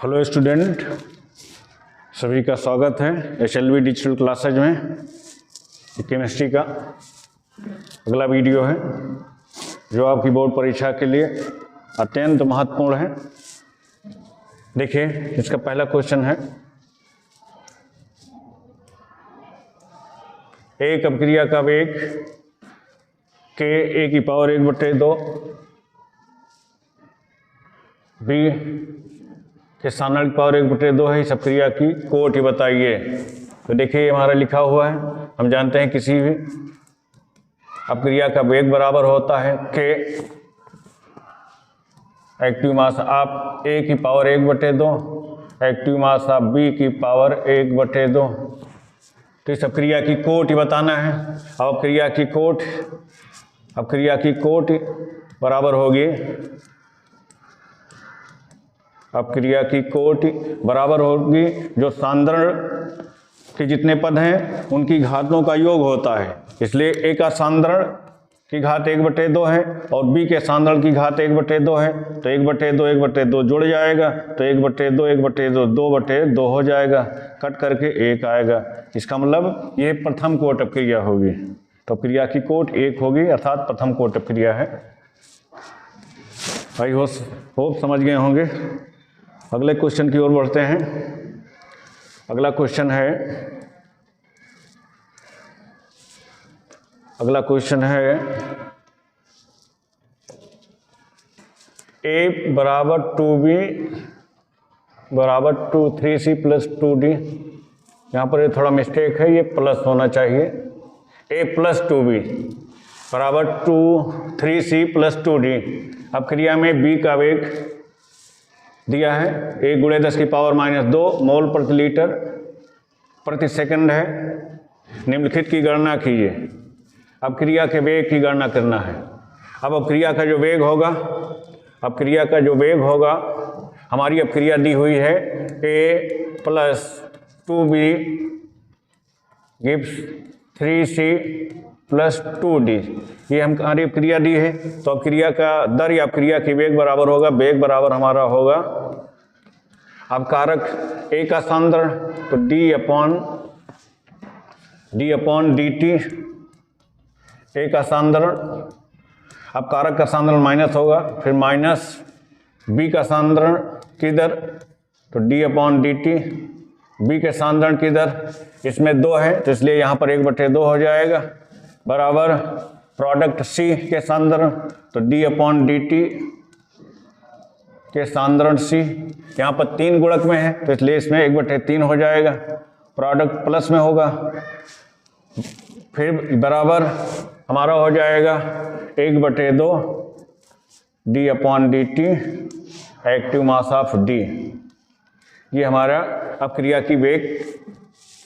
Hello student, सभी का स्वागत है HLV डिजिटल क्लासेज में। केमिस्ट्री का अगला वीडियो है जो आपकी बोर्ड परीक्षा के लिए अत्यंत महत्वपूर्ण है। देखिए, इसका पहला क्वेश्चन है, एक अपक्रिया का वेग के a⁴ b के साधारण की पावर 1/2 है। इस अपक्रिया की कोटि बताइए। तो देखिए, हमारा लिखा हुआ है, हम जानते हैं किसी भी अपक्रिया का वेग बराबर होता है के एक्टिव मास ऑफ a की power 1/2 active mass of b की पावर 1/2। तो इस अपक्रिया की कोटि बताना है। अब अपक्रिया की कोटि बराबर होगी, अपक्रिया की कोटि बराबर होगी जो सांद्रण के जितने पद हैं उनकी घातों का योग होता है। इसलिए a का सांद्रण की घात 1/2 है और b के सांद्रण की घात 1/2 है। तो 1/2 जुड़ जाएगा, तो 1/2 2/2 हो जाएगा, कट करके 1 आएगा। इसका मतलब ये प्रथम कोट अपक्रिया होगी। तो अपक्रिया की कोट 1 होगी, अर्थात प्रथम कोट अपक्रिया है। आई होप समझ गए होंगे। अगले क्वेश्चन की ओर बढ़ते हैं। अगला क्वेश्चन है a बराबर 2b बराबर 3c प्लस 2d। यहाँ पर ये थोड़ा मिस्टेक है, ये प्लस होना चाहिए। a प्लस 2b बराबर 3c प्लस 2d। अब क्रिया में b का वेग दिया है, 1 × 10⁻² मोल प्रति लीटर प्रति सेकंड है। निम्नलिखित की गणना कीजिए। अब क्रिया के वेग की गणना करना है। अब अपक्रिया का जो वेग होगा, हमारी अपक्रिया दी हुई है a plus 2b gives 3c plus 2d। ये हमारी अपक्रिया दी है। तो अपक्रिया का दर या अपक्रिया की वेग बराबर होगा, वेग बराबर हमारा होगा, अब कारक a का सांद्रण तो d/dt, a का सांद्रण, अब कारक का सांद्रण माइनस होगा, फिर माइनस b का सांद्रण की दर तो d/dt, b के सांद्रण की दर इसमें 2 है तो इसलिए यहाँ पर 1/2 हो जाएगा, बराबर प्रोडक्ट c के सांद्रण तो d/dt के सांद्रण c। यहाँ पर 3 गुणक में है तो इसलिए इसमें 1/3 हो जाएगा, प्रोडक्ट प्लस में होगा, फिर बराबर हमारा हो जाएगा 1/2 d/dt active mass of d। ये हमारा अपक्रिया की वेग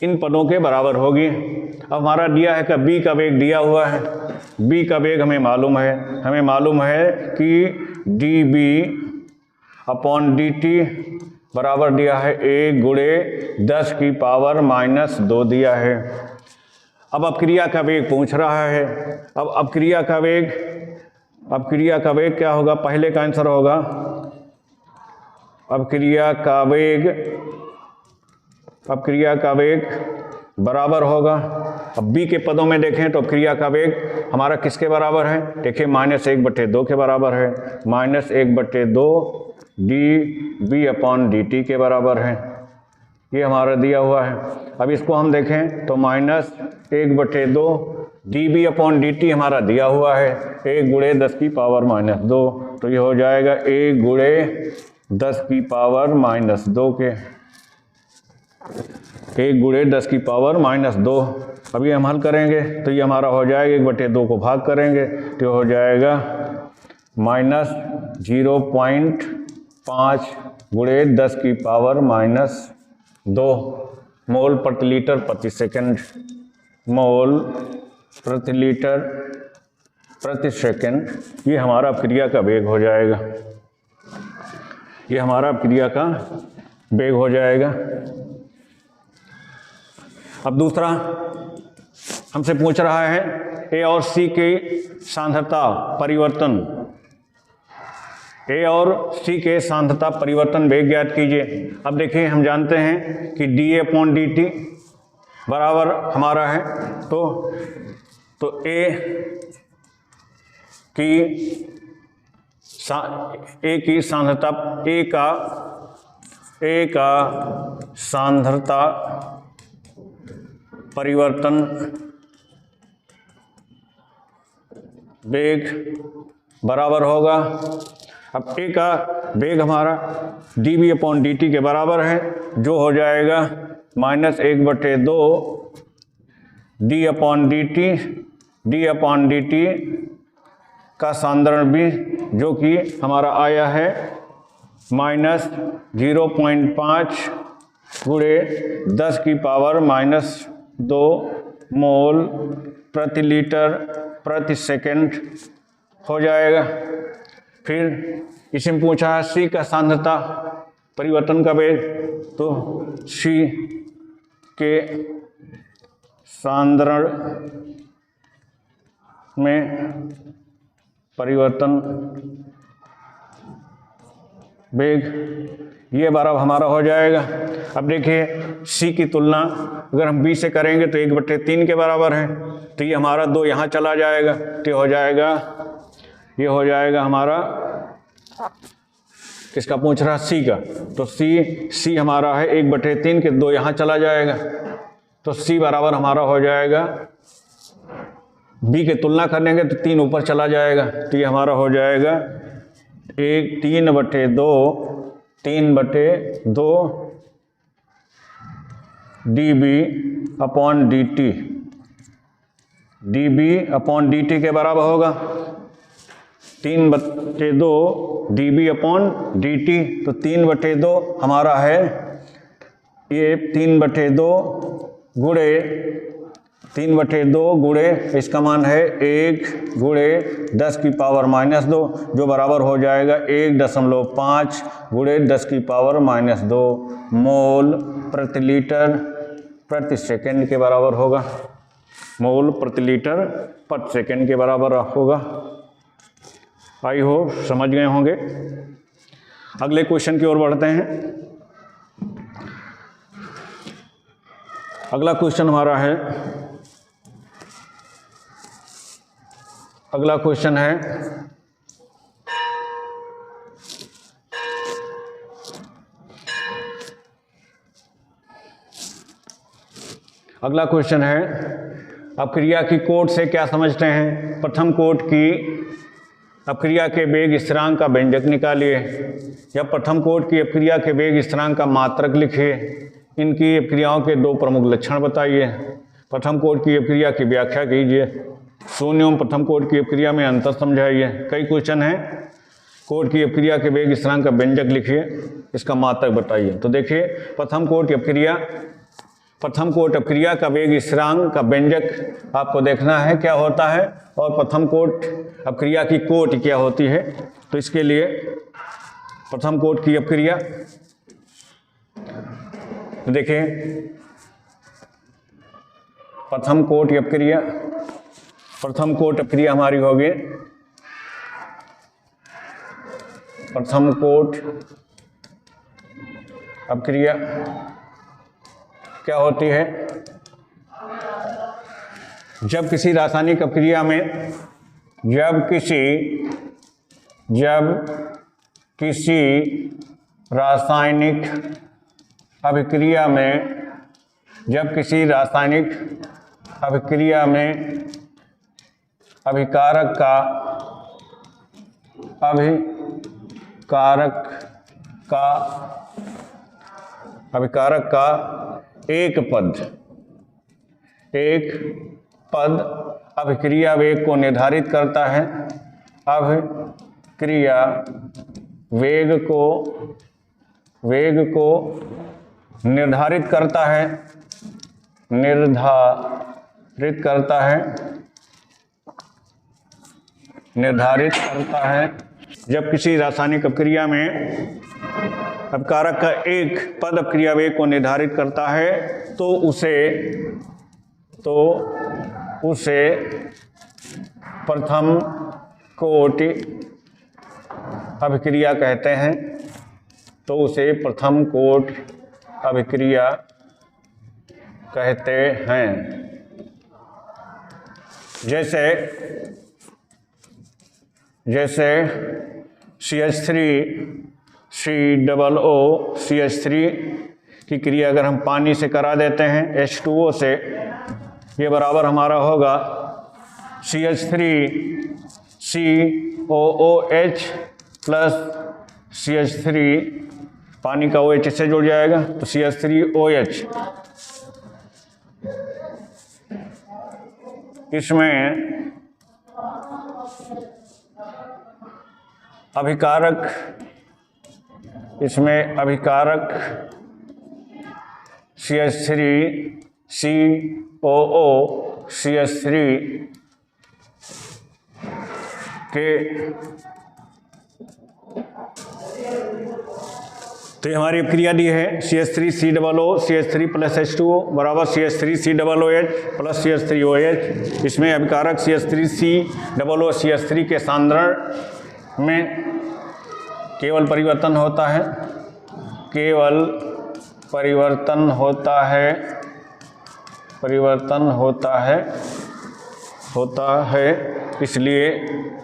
इन पदों के बराबर होगी। अब हमारा दिया है कि b का वेग दिया हुआ है, b का वेग हमें मालूम है कि dB/dt बराबर दिया है 1 × 10⁻² दिया है। अब अपक्रिया का वेग पूछ रहा है। अब अपक्रिया का वेग क्या होगा? पहले का आंसर होगा अपक्रिया का वेग बराबर होगा। अब b के पदों में देखें तो अपक्रिया का वेग हमारा किसके बराबर है? देखिए, -1/2 के बराबर है, -1/2 dB/dt के बराबर है। ये हमारा दिया हुआ है। अब इसको हम देखें तो -1/2 dB/dt हमारा दिया हुआ है 1 × 10⁻²। तो ये हो जाएगा 1 × 10⁻² के 1 × 10⁻²। अभी हम हल करेंगे तो ये हमारा हो जाएगा 1/2 को भाग करेंगे तो हो जाएगा -0.5 × 10⁻² मोल प्रति लीटर प्रति सेकंड, मोल प्रति लीटर प्रति सेकंड। ये हमारा अपक्रिया का वेग हो जाएगा, ये हमारा अपक्रिया का वेग हो जाएगा। अब दूसरा हमसे पूछ रहा है A और C की सांद्रता परिवर्तन ए और सी के सांद्रता परिवर्तन वेग ज्ञात कीजिए। अब देखिए हम जानते हैं कि dA/dt बराबर हमारा है तो ए की सांद्रता ए का सांद्रता परिवर्तन वेग बराबर होगा। अब ए का वेग हमारा dB/dt के बराबर है जो हो जाएगा -1/2 d/dt का सांद्रण भी जो कि हमारा आया है -0.5 गुणे 10⁻⁻² मोल प्रति लीटर प्रति सेकंड हो जाएगा। फिर इसमें पूछा है सी का सांद्रता परिवर्तन का वेग, तो सी के सांद्रण में परिवर्तन वेग ये बराबर हमारा हो जाएगा। अब देखिए सी की तुलना अगर हम बी से करेंगे तो 1/3 के बराबर है, तो ये हमारा 2 यहाँ चला जाएगा, तो ये हो जाएगा हमारा किसका पूछ रहा सी का, तो सी हमारा है 1/3 के 2 यहाँ चला जाएगा, तो सी बराबर हमारा हो जाएगा बी के तुलना करेंगे तो 3 ऊपर चला जाएगा, तो ये हमारा हो जाएगा 3/2 dB/dt के बराबर होगा 3/2 dB/dt, तो 3/2 हमारा है ये 3/2 गुणे इसका मान है 1 गुणे 10⁻⁻² जो बराबर हो जाएगा 1.5 गुणे 10⁻⁻² मोल प्रति लीटर प्रति सेकंड के बराबर होगा। मोल प्रति लीटर प्रति सेकंड के बराबर होगा। आई होप समझ गए होंगे। अगले क्वेश्चन की ओर बढ़ते हैं। अगला क्वेश्चन हमारा है, अगला क्वेश्चन है अपक्रिया की कोट से क्या समझते हैं। प्रथम कोट की अपक्रिया के वेग स्थिरांक का व्यंजक निकालिए, या प्रथम कोट की अपक्रिया के वेग स्थिरांक का मात्रक लिखिए। इनकी अपक्रियाओं के 2 प्रमुख लक्षण बताइए। प्रथम कोट की अपक्रिया की व्याख्या कीजिए। शून्य एवं प्रथम कोट की अपक्रिया में अंतर समझाइए। कई क्वेश्चन हैं। कोट की अपक्रिया के वेग स्थिरांक का व्यंजक लिखिए, इसका मात्रक बताइए। तो देखिए प्रथम कोट अपक्रिया का वेग स्थिरांक का व्यंजक आपको देखना है क्या होता है, और प्रथम कोट अपक्रिया की कोट क्या होती है। तो इसके लिए प्रथम कोट की अपक्रिया देखिए, प्रथम कोट अपक्रिया हमारी होगी, प्रथम कोट अपक्रिया क्या होती है। जब किसी रासायनिक अपक्रिया में जब किसी रासायनिक अभिक्रिया में अभिकारक का एक पद अभिक्रिया वेग को निर्धारित करता है। अभिक्रिया वेग को निर्धारित करता है जब किसी रासायनिक अपक्रिया में अपकारक का एक पद अपक्रिया वेग को निर्धारित करता है, तो उसे प्रथम कोटि अभिक्रिया कहते हैं तो उसे प्रथम कोट अभिक्रिया कहते हैं। जैसे CH3COO की क्रिया अगर हम पानी से करा देते हैं H2O से, ये बराबर हमारा होगा CH3COOH प्लस CH3, पानी का OH इससे जुड़ जाएगा तो CH3OH। इसमें अभिकारक CH3COO CH3 के तो ये हमारी क्रिया दी है CH3COO CH3 प्लस H2O बराबर CH3COOH प्लस CH3OH। इसमें अभिकारक CH3COO CH3 के सांद्रण में केवल परिवर्तन होता है, इसलिए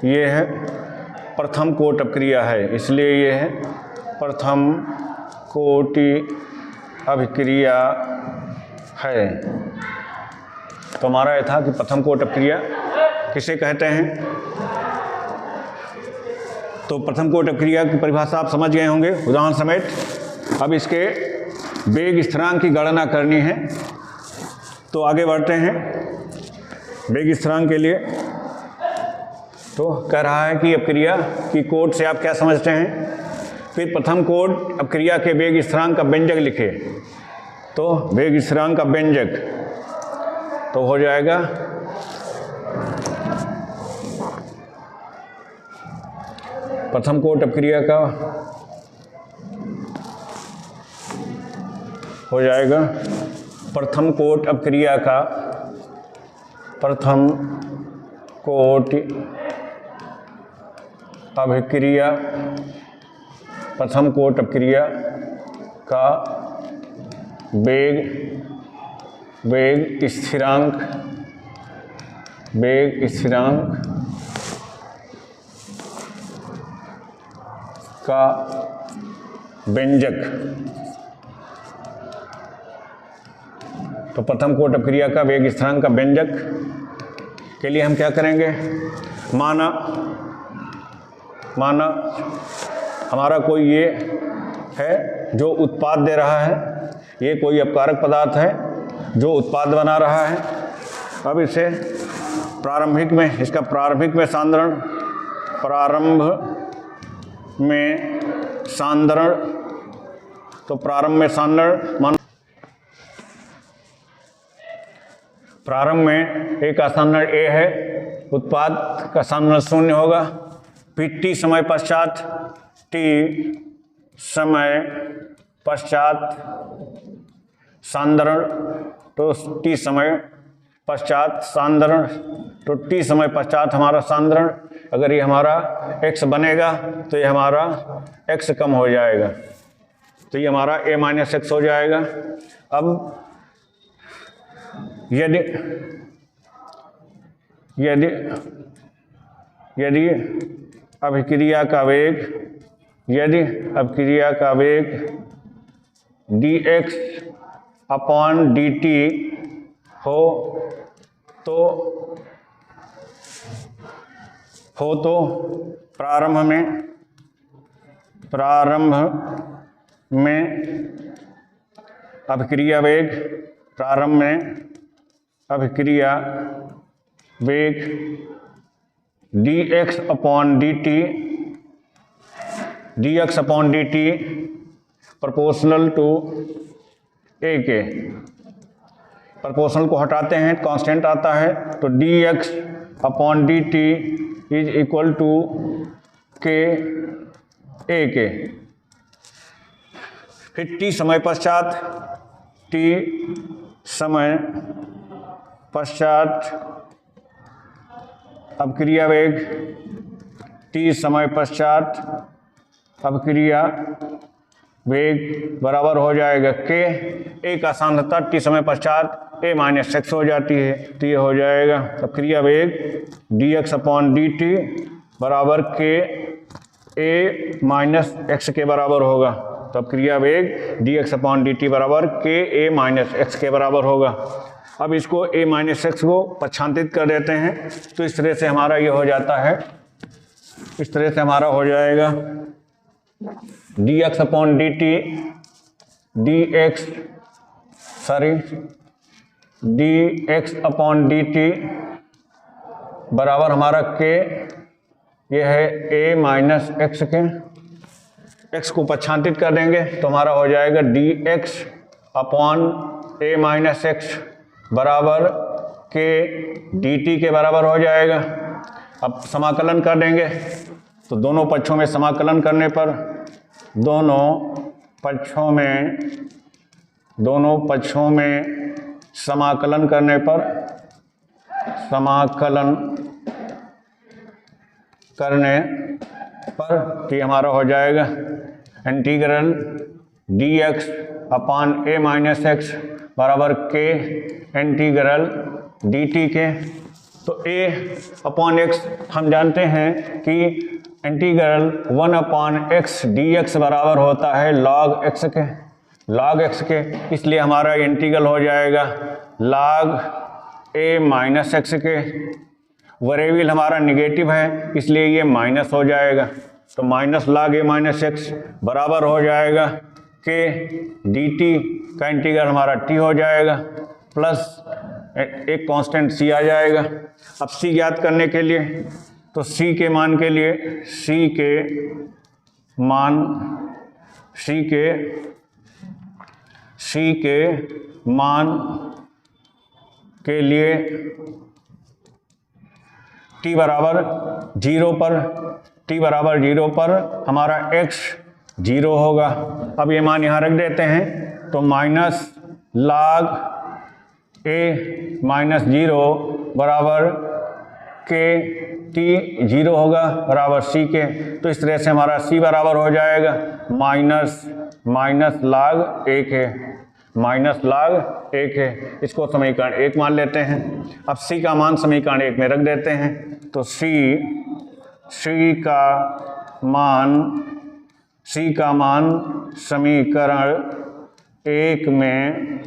ये है प्रथम कोट अभिक्रिया है, इसलिए ये है प्रथम कोटि अभिक्रिया है। तो हमारा यह था कि प्रथम कोट अभिक्रिया किसे कहते हैं। तो प्रथम कोट अभिक्रिया की परिभाषा आप समझ गए होंगे उदाहरण समेत। अब इसके वेग स्थिरांक की गणना करनी है, तो आगे बढ़ते हैं वेग स्थिरांक के लिए। तो कह रहा है कि अभिक्रिया की कोट से आप क्या समझते हैं। फिर प्रथम कोट अभिक्रिया के वेग स्थिरांक का व्यंजक लिखे, तो वेग स्थिरांक का व्यंजक तो हो जाएगा प्रथम कोट अभिक्रिया का हो जाएगा प्रथम कोट अभिक्रिया का प्रथम कोट अभिक्रिया का वेग स्थिरांक का व्यंजक। तो प्रथम कोट अभिक्रिया का वेग स्थिरांक का व्यंजक के लिए हम क्या करेंगे। माना हमारा कोई ये है जो उत्पाद दे रहा है, ये कोई अपकारक पदार्थ है जो उत्पाद बना रहा है। अब इसे प्रारंभिक में सांद्रण, तो प्रारंभ में सांद्रण प्रारंभ में एक का सांद्रण A है, उत्पाद का सांद्रण 0 होगा। फिर T समय पश्चात सांद्रण, तो T समय पश्चात हमारा सांद्रण, अगर ये हमारा X बनेगा तो ये हमारा X कम हो जाएगा, तो ये हमारा A-X हो जाएगा। अब यदि अभिक्रिया का वेग dx/dt हो तो प्रारंभ में अभिक्रिया वेग dx/dt प्रोपोर्शनल टू A के। प्रोपोर्शनल को हटाते हैं, कांस्टेंट आता है, तो dx/dt is equal to K A के। फिर T समय पश्चात अभिक्रिया वेग T समय पश्चात अपक्रिया वेग बराबर हो जाएगा k, a का सांद्रता t समय पश्चात a माइनस एक्स हो जाती है, तो ये हो जाएगा अपक्रिया वेग dx अपॉन dt बराबर k a माइनस एक्स के बराबर होगा। तो अपक्रिया वेग dx अपॉन dt बराबर k a माइनस एक्स के बराबर होगा। अब इसको a माइनस एक्स को पक्षांतरित कर देते हैं, तो इस तरह से हमारा ये हो जाता है, इस तरह से हमारा हो जाएगा dx upon dt dx upon dt बराबर हमारा k, ये है a माइनस एक्स के, x को पक्षांतरित कर देंगे तो हमारा हो जाएगा dx upon a minus x बराबर k dt के बराबर हो जाएगा। अब समाकलन कर देंगे तो दोनों पक्षों में समाकलन करने पर दोनों पक्षों में समाकलन करने पर तो ये हमारा हो जाएगा integral dx upon a minus x बराबर k इंटीग्रल dt के। तो a अपॉन एक्स हम जानते हैं कि इंटीग्रल 1 अपॉन एक्स dx बराबर होता है log x के, इसलिए हमारा इंटीग्रल हो जाएगा log a माइनस एक्स के। वेरिएबल हमारा निगेटिव है इसलिए ये माइनस हो जाएगा, तो minus log a minus x बराबर हो जाएगा k dt का इंटीग्रल हमारा t हो जाएगा प्लस एक कांस्टेंट c आ जाएगा। अब c ज्ञात करने के लिए तो c के मान के लिए t बराबर 0 पर हमारा x 0 होगा। अब ये मान यहाँ रख देते हैं तो माइनस log a माइनस 0 बराबर k t 0 होगा बराबर c के। तो इस तरह से हमारा c बराबर हो जाएगा माइनस log 1 है। इसको समीकरण 1 मान लेते हैं। अब c का मान समीकरण 1 में रख देते हैं तो c का मान समीकरण 1 में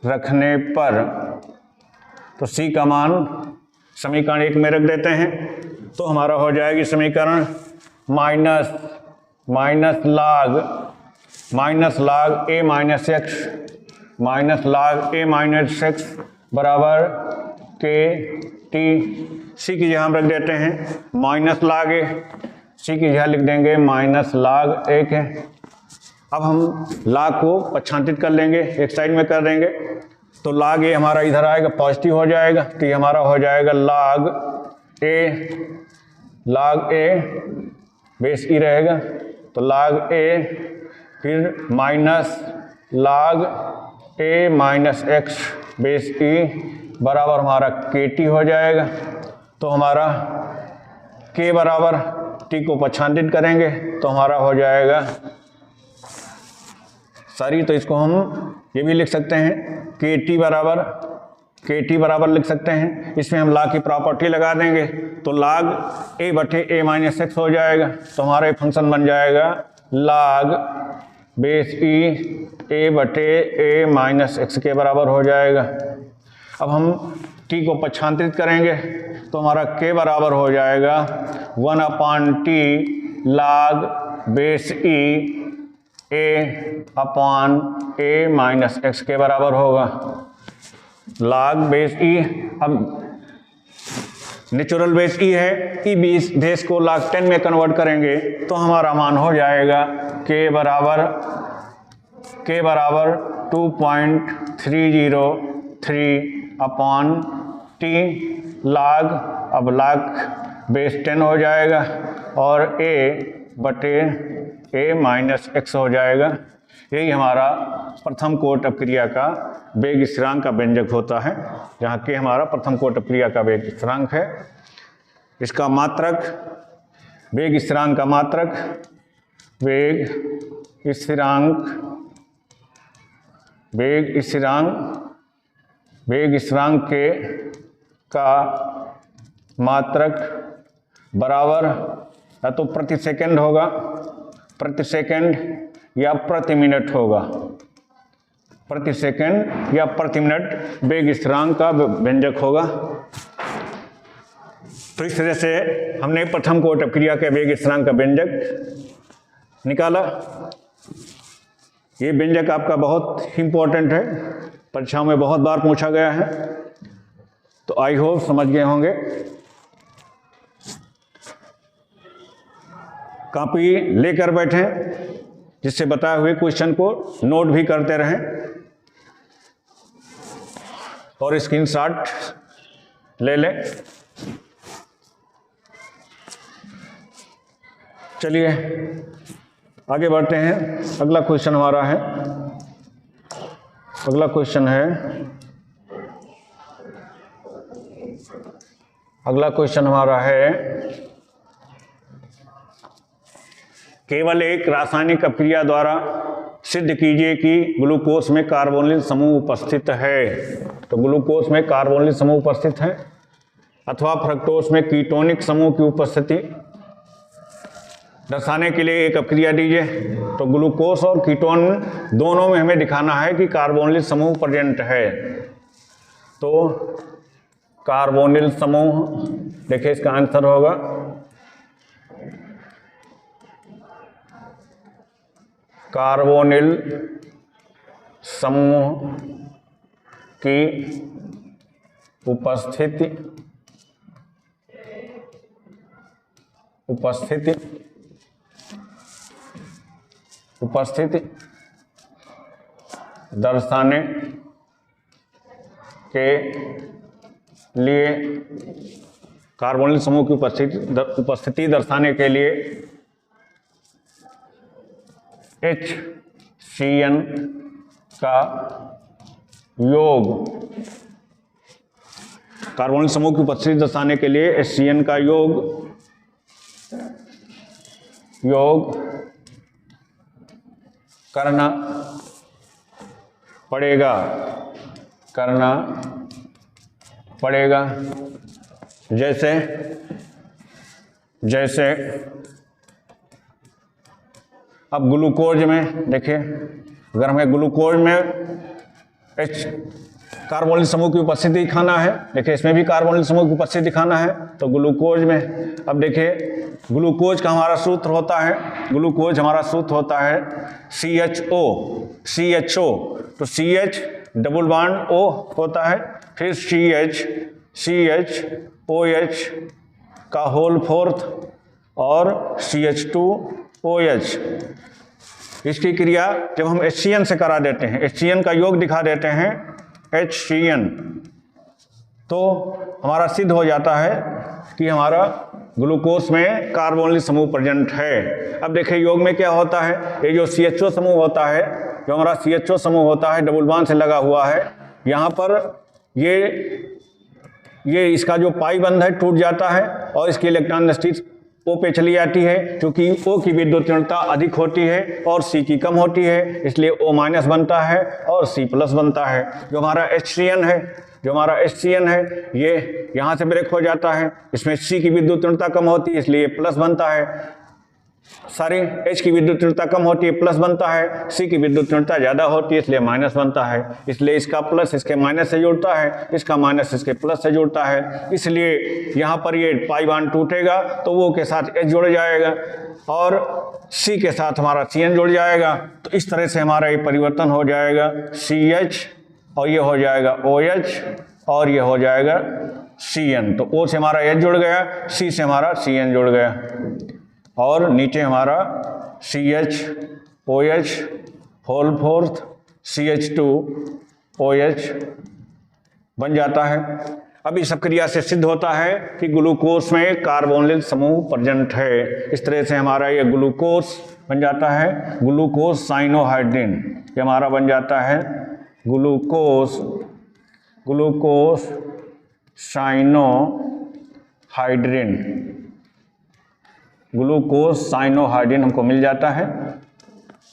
रखने पर, तो c का मान समीकरण 1 में रख देते हैं तो हमारा हो जाएगी समीकरण minus log a minus x बराबर k t। c की जगह हम रख देते हैं माइनस log a, c की जगह लिख देंगे माइनस log 1 है। अब हम log को पक्षांतरित कर लेंगे, एक साइड में कर देंगे तो log a हमारा इधर आएगा, पॉजिटिव हो जाएगा, तो ये हमारा हो जाएगा log a बेस e रहेगा, तो log a फिर minus log a minus x base e बराबर हमारा kt हो जाएगा। तो हमारा k बराबर t को पक्षांतरित करेंगे तो हमारा हो जाएगा तो इसको हम ये भी लिख सकते हैं kt बराबर लिख सकते हैं। इसमें हम log की प्रॉपर्टी लगा देंगे तो log a बटे a माइनस एक्स हो जाएगा, तो हमारा ये फंक्शन बन जाएगा log बेस e a बटे a माइनस एक्स के बराबर हो जाएगा। अब हम t को पक्षांतरित करेंगे तो हमारा k बराबर हो जाएगा 1 upon t log base e a upon a minus x के बराबर होगा। log बेस e, अब नेचुरल बेस e है, e बेस को log 10 में कन्वर्ट करेंगे तो हमारा मान हो जाएगा k बराबर 2.303 अपॉन t log, अब log बेस 10 हो जाएगा और a बटे a माइनस एक्स हो जाएगा। यही हमारा प्रथम कोट अपक्रिया का वेग स्थिरांक का व्यंजक होता है, जहाँ के हमारा प्रथम कोट अपक्रिया का वेग स्थिरांक है। इसका मात्रक, वेग स्थिरांक का मात्रक वेग स्थिरांक के का मात्रक बराबर या तो प्रति सेकंड होगा, प्रति सेकंड या प्रति मिनट होगा, प्रति सेकंड या प्रति मिनट वेग स्थिरांक का व्यंजक होगा। तो इस तरह से हमने प्रथम कोटि अपक्रिया के वेग स्थिरांक का व्यंजक निकाला। ये व्यंजक आपका बहुत इंपॉर्टेंट है, परीक्षाओं में बहुत बार पूछा गया है, तो आई होप समझ गए होंगे। कॉपी लेकर बैठें, जिससे बताए हुए क्वेश्चन को नोट भी करते रहें और स्क्रीनशॉट ले लें। चलिए आगे बढ़ते हैं। अगला क्वेश्चन हमारा है, अगला क्वेश्चन है, अगला क्वेश्चन हमारा है, केवल एक रासायनिक अपक्रिया द्वारा सिद्ध कीजिए कि ग्लूकोज में कार्बोनिल समूह उपस्थित है। तो ग्लूकोज में कार्बोनिल समूह उपस्थित है अथवा फ्रक्टोज में कीटोनिक समूह की उपस्थिति दर्शाने के लिए एक अपक्रिया दीजिए। तो ग्लूकोज और कीटोन दोनों में हमें दिखाना है कि कार्बोनिल समूह प्रेजेंट है। तो कार्बोनिल समूह, देखिए इसका आंसर होगा कार्बोनिल समूह की उपस्थिति दर्शाने के लिए, कार्बोनिल समूह की उपस्थिति दर्शाने के लिए HCN का योग, कार्बोनिल समूह की उपस्थिति दर्शाने के लिए HCN का योग करना पड़ेगा। जैसे अब ग्लूकोज में देखिए, अगर हमें ग्लूकोज में कार्बोनिल समूह की उपस्थिति दिखाना है, देखिए इसमें भी कार्बोनिल समूह की उपस्थिति दिखाना है, तो ग्लूकोज में अब देखिए ग्लूकोज का हमारा सूत्र होता है, ग्लूकोज हमारा सूत्र होता है CHO, तो CH डबल बॉन्ड O होता है, फिर CHOH का होल फोर्थ और CH2OH। इसकी क्रिया जब हम HCN से करा देते हैं, HCN का योग दिखा देते हैं HCN, तो हमारा सिद्ध हो जाता है कि हमारा ग्लूकोज में कार्बोनिल समूह प्रेजेंट है। अब देखिए योग में क्या होता है, ये जो CHO समूह होता है, जो हमारा CHO समूह होता है डबल बॉन्ड से लगा हुआ है, यहाँ पर ये इसका जो पाई बंध है टूट जाता है और इसकी इलेक्ट्रॉन स्थिति O पे चली जाती है, क्योंकि O की विद्युत ऋणता अधिक होती है और C की कम होती है, इसलिए O माइनस बनता है और C प्लस बनता है। जो हमारा HCN है ये यहाँ से ब्रेक हो जाता है, इसमें C की विद्युत ऋणता कम होती है इसलिए प्लस बनता है, H की विद्युत ऋणता कम होती है प्लस बनता है, C की विद्युत ऋणता ज़्यादा होती है इसलिए माइनस बनता है। इसलिए इसका प्लस इसके माइनस से जुड़ता है, इसका माइनस इसके प्लस से जुड़ता है, इसलिए यहाँ पर ये पाई बॉन्ड टूटेगा तो वो के साथ H जुड़ जाएगा और C के साथ हमारा CN जुड़ जाएगा। तो इस तरह से हमारा ये परिवर्तन हो जाएगा CH और ये हो जाएगा OH और ये हो जाएगा CN। तो O से हमारा H जुड़ गया, C से हमारा CN जुड़ गया और नीचे हमारा CHOH होल फोर्थ CH2OH बन जाता है। अब इस क्रिया से सिद्ध होता है कि ग्लूकोज में कार्बोनिल समूह प्रेजेंट है। इस तरह से हमारा ये ग्लूकोज बन जाता है ग्लूकोज साइनोहाइड्रिन, ये हमारा बन जाता है ग्लूकोज साइनोहाइड्रिन। ग्लूकोज साइनोहाइड्रिन हमको मिल जाता है।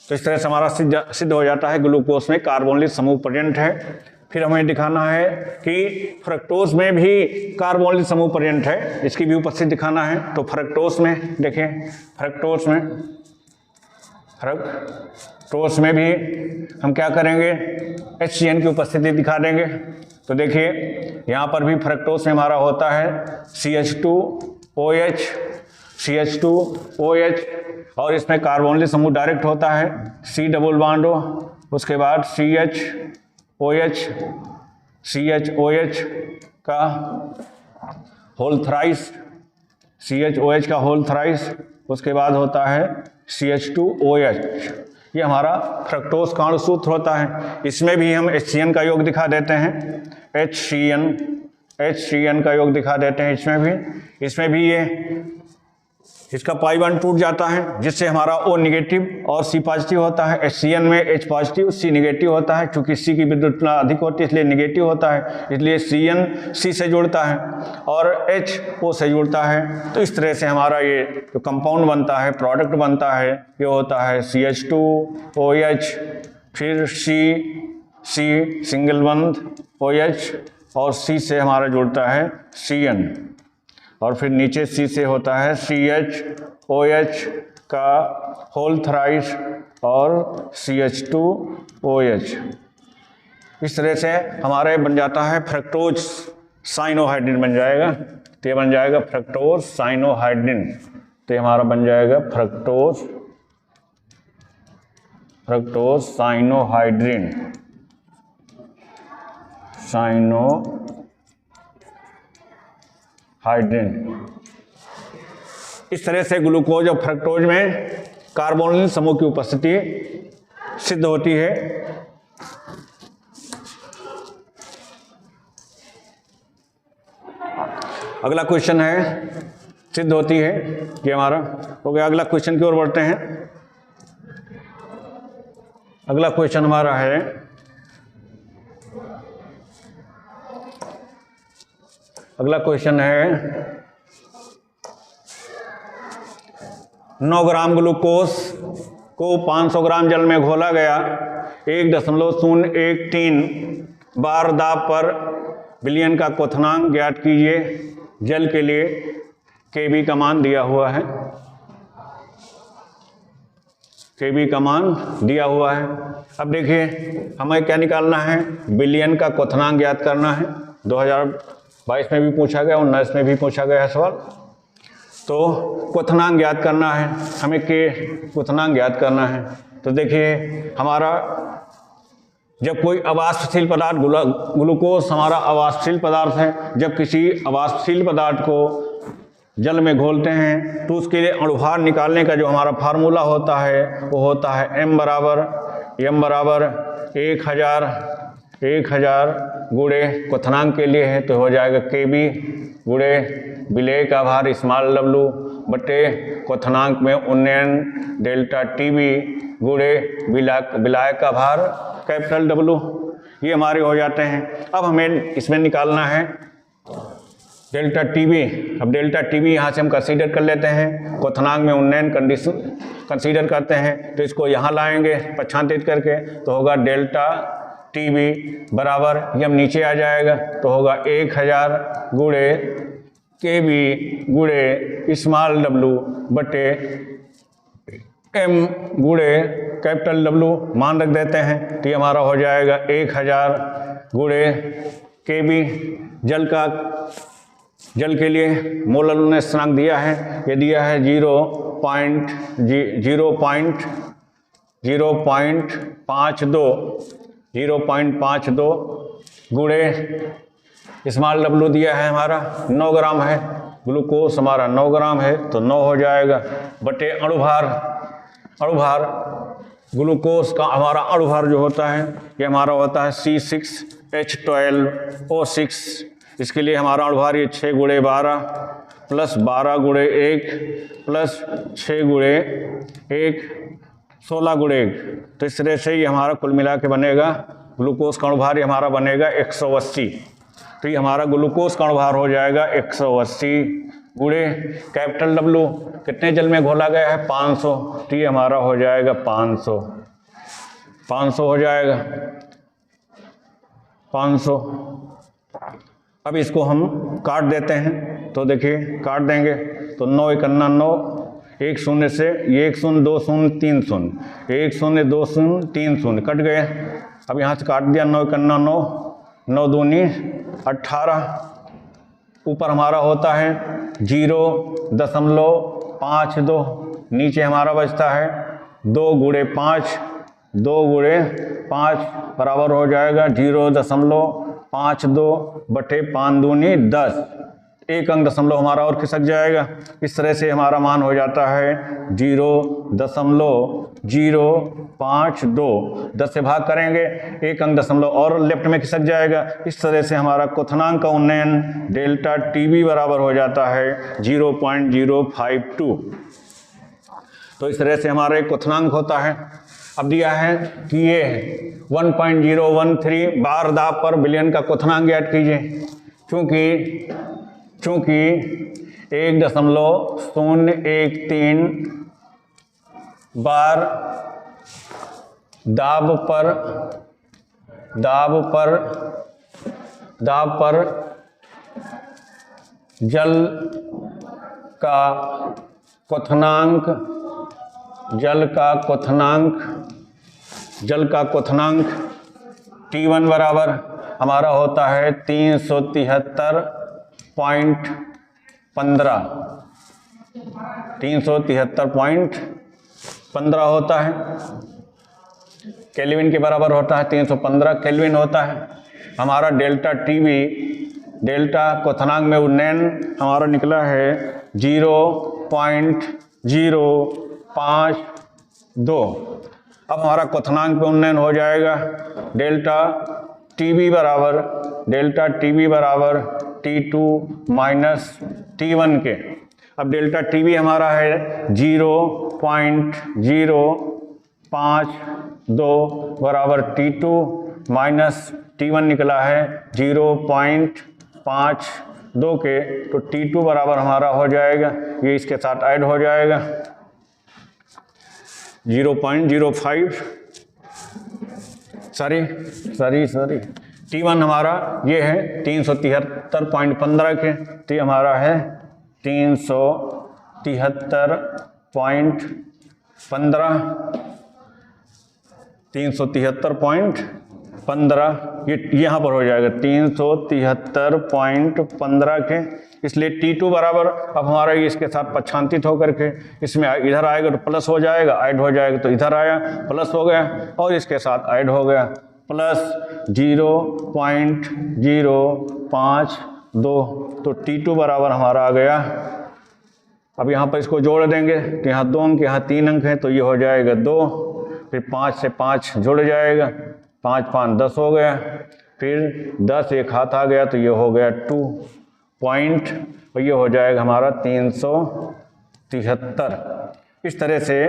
तो इस तरह से हमारा सिद्ध हो जाता है ग्लूकोज में कार्बोनिल समूह प्रेजेंट है। फिर हमें दिखाना है कि फ्रक्टोज में भी कार्बोनिल समूह प्रेजेंट है, इसकी भी उपस्थिति दिखाना है। तो फ्रक्टोज में देखें, फ्रक्टोज में भी हम क्या करेंगे, HCN की उपस्थिति दिखा देंगे। तो देखिए यहाँ पर भी फ्रक्टोज में हमारा होता है CH2OH, और इसमें कार्बोनिल समूह डायरेक्ट होता है, C डबल बॉन्ड, उसके बाद CHOH का होल थ्राइस, CHOH का होल थ्राइस, उसके बाद होता है CH2OH। ये हमारा फ्रक्टोज का अणुसूत्र होता है। इसमें भी हम HCN का योग दिखा देते हैं, HCN का योग दिखा देते हैं। इसमें भी ये इसका पाई बॉन्ड टूट जाता है, जिससे हमारा O निगेटिव और C पॉजिटिव होता है। HCN में H पॉजिटिव C निगेटिव होता है, चूंकि C की विद्युत अधिक होती है इसलिए निगेटिव होता है, इसलिए CN C से जुड़ता है और H O से जुड़ता है। तो इस तरह से हमारा ये जो कंपाउंड बनता है, प्रोडक्ट बनता है, ये होता है CH2OH, फिर C सिंगल बंध OH और C से हमारा जुड़ता है CN, और फिर नीचे C से होता है CHOH का होल थ्राइस और CH2OH। इस तरह से हमारे बन जाता है फ्रक्टोज साइनोहाइड्रिन बन जाएगा। तो ये बन जाएगा फ्रक्टोज साइनोहाइड्रिन। तो ये हमारा बन जाएगा फ्रक्टोज साइनोहाइड्रिन, इस तरह से ग्लूकोज और फ्रक्टोज में कार्बोनिल समूह की उपस्थिति सिद्ध होती है। अगला क्वेश्चन है, सिद्ध होती है, ये हमारा हो गया। अगला क्वेश्चन की ओर बढ़ते हैं। अगला क्वेश्चन हमारा है, अगला क्वेश्चन है 9 ग्राम ग्लूकोज को 500 ग्राम जल में घोला गया, 1.013 बार दाब पर विलयन का क्वथनांक ज्ञात कीजिए। जल के लिए Kb का मान दिया हुआ है, Kb का मान दिया हुआ है। अब देखिए हमें क्या निकालना है, विलयन का क्वथनांक ज्ञात करना है। 2022 में भी पूछा गया, 19 में भी पूछा गया है सवाल। तो क्वथनांक ज्ञात करना है हमें, क्वथनांक ज्ञात करना है। तो देखिए हमारा जब कोई अवाष्पशील पदार्थ, ग्लूकोज हमारा अवाष्पशील पदार्थ है, जब किसी अवाष्पशील पदार्थ को जल में घोलते हैं तो उसके लिए अणुभार निकालने का जो हमारा फार्मूला होता है वो होता है m बराबर 1000 गुणे क्वथनांक के लिए है तो हो जाएगा Kb गुणे विलेय का भार स्मॉल w बटे क्वथनांक में उन्नयन डेल्टा Tb गुणे विलायक का भार कैपिटल W। ये हमारे हो जाते हैं। अब हमें इसमें निकालना है डेल्टा Tb। अब डेल्टा Tb यहाँ से हम कंसीडर कर लेते हैं, क्वथनांक में उन्नयन कंडीशन कंसीडर करते हैं, तो इसको यहाँ लाएंगे पक्षांतरित करके, तो होगा डेल्टा Tb बराबर, ये हम नीचे आ जाएगा तो होगा 1000 गुणे Kb गुणे स्मॉल w बटे m गुणे कैपिटल W मान रख देते हैं। तो ये हमारा हो जाएगा 1000 गुणे Kb। जल के लिए मोलर स्थिरांक दिया है, ये दिया है 0.52 गुणे स्मॉल w दिया है हमारा 9 ग्राम है, ग्लूकोज हमारा 9 ग्राम है तो 9 हो जाएगा बटे अणुभार ग्लूकोज का हमारा अणुभार जो होता है ये हमारा होता है C6H12O6। इसके लिए हमारा अणुभार ये 6 गुणे 12 प्लस 12 गुणे 1 प्लस 6 गुणे 1 16 गुणे 1। तो इस तरह से ये हमारा कुल मिला के बनेगा ग्लूकोज का अणुभार हमारा बनेगा 180। तो ये हमारा ग्लूकोज का अणुभार हो जाएगा 180 गुणे कैपिटल W, कितने जल में घोला गया है 500, तो ये हमारा हो जाएगा 500 हो जाएगा 500। अब इसको हम काट देते हैं, तो देखिए काट देंगे तो 9 एकन्ना 9, 1 शून्य से ये 1 शून्य 2 शून्य 3 शून्य, 1 शून्य 2 शून्य 3 शून्य कट गए। अब यहाँ से काट दिया 9 एकन्ना 9, 9 दूनी 18, ऊपर हमारा होता है 0.52, नीचे हमारा बचता है 2 गुणे 5, 2 गुणे 5 बराबर हो जाएगा 0.52 बटे 5 दूनी 10, एक अंक दशमलव हमारा और खिसक जाएगा। इस तरह से हमारा मान हो जाता है 0.052, 10 से भाग करेंगे, एक अंक दशमलव और लेफ्ट में खिसक जाएगा। इस तरह से हमारा क्वथनांक का उन्नयन डेल्टा टीबी बराबर हो जाता है 0.052। तो इस तरह से हमारा एक क्वथनांक होता है। अब दिया है कि ये 1.013 बार दाब पर बिलियन का क्वथनांक ज्ञात कीजिए। चूंकि 1.013 बार दाब पर जल का क्वथनांक T1 बराबर हमारा होता है 373.15 होता है, केल्विन के बराबर होता है, 315 केल्विन होता है। हमारा डेल्टा टीवी, डेल्टा क्वथनांक में उन्नयन हमारा निकला है 0.052। अब हमारा क्वथनांक पे उन्नयन हो जाएगा डेल्टा टीबी बराबर T2 माइनस T1 के। अब डेल्टा टीबी हमारा है 0.052 बराबर T2 माइनस T1 निकला है 0.52 के, तो T2 बराबर हमारा हो जाएगा, ये इसके साथ ऐड हो जाएगा 0.05, सॉरी T1 हमारा ये है 373.15 के, तो ये हमारा है 373.15, ये यहाँ पर हो जाएगा 373.15 के। इसलिए T2 बराबर अब हमारा ये इसके साथ पक्षांतित होकर के इसमें इधर आएगा तो प्लस हो जाएगा, ऐड हो जाएगा तो इधर आया प्लस हो गया और इसके साथ ऐड हो गया प्लस 0.052, तो T2 बराबर हमारा आ गया। अब यहाँ पर इसको जोड़ देंगे तो यहाँ 2 अंक, यहाँ 3 अंक है, तो ये हो जाएगा 2, फिर 5 से 5 जुड़ जाएगा, 5 5 10 हो गया, फिर 10 एक हाथ आ गया तो ये हो गया 2 पॉइंट, और ये हो जाएगा हमारा 373। इस तरह से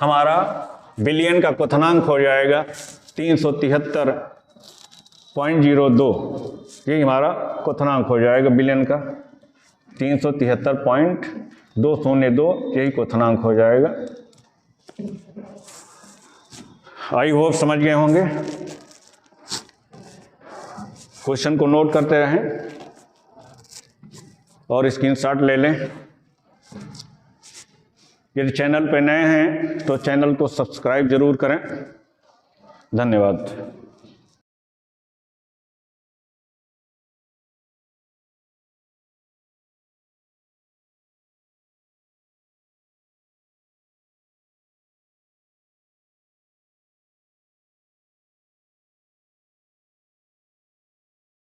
हमारा बिलियन का क्वथनांक हो जाएगा 373.02, ये हमारा क्वथनांक हो जाएगा बिलियन का 373.202, यही क्वथनांक हो जाएगा। आई होप समझ गए होंगे। क्वेश्चन को नोट करते रहें और स्क्रीनशॉट ले लें। यदि चैनल पे नए हैं तो चैनल को सब्सक्राइब जरूर करें। धन्यवाद।